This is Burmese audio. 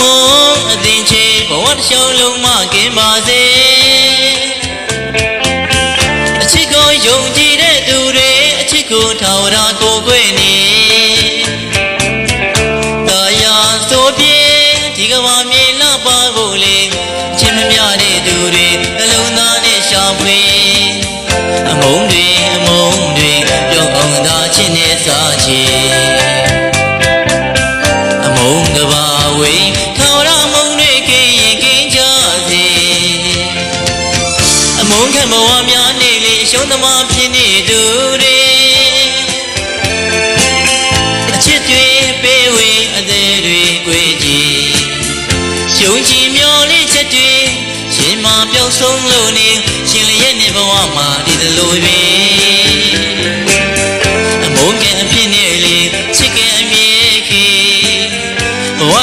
မအသင်ချေဘဝတစ်လျှောက်လုံးမှကင်းပါစေအချစ်ကိုယုံကြည်တဲ့သူတွေအချစ်ကိုထာဝရကိုခွင့်နေတရားဆိုပြေဒီကဘာမြေလှပါဖို့လေချစ်မမြတဲ့သူတွေအလုံးသားနဲ့ရှာဖွေအမုန်းတွေပြောင်းအောင်သာချစ်နေစားချေအမုန်းကဘာဝေးထာဝရမုန်းတွေကင်းရင်ကင်းကြစေအမုန်းခံဘဝများနေလေရှုံးသမားဖြစ်နေသူတွေအချစ်တွေပေးဝေအသေးတွေကိုကြည်ယုံကြည်မျော်လင့်ချက်တွေရှင်မပြောင်းဆုံးလို့နေရှင်လျက်နေဘဝမှာဒီလိုပဲအမုန်းကံဖြစ်နေလေချစ်ကံအမြဲခေဘဝ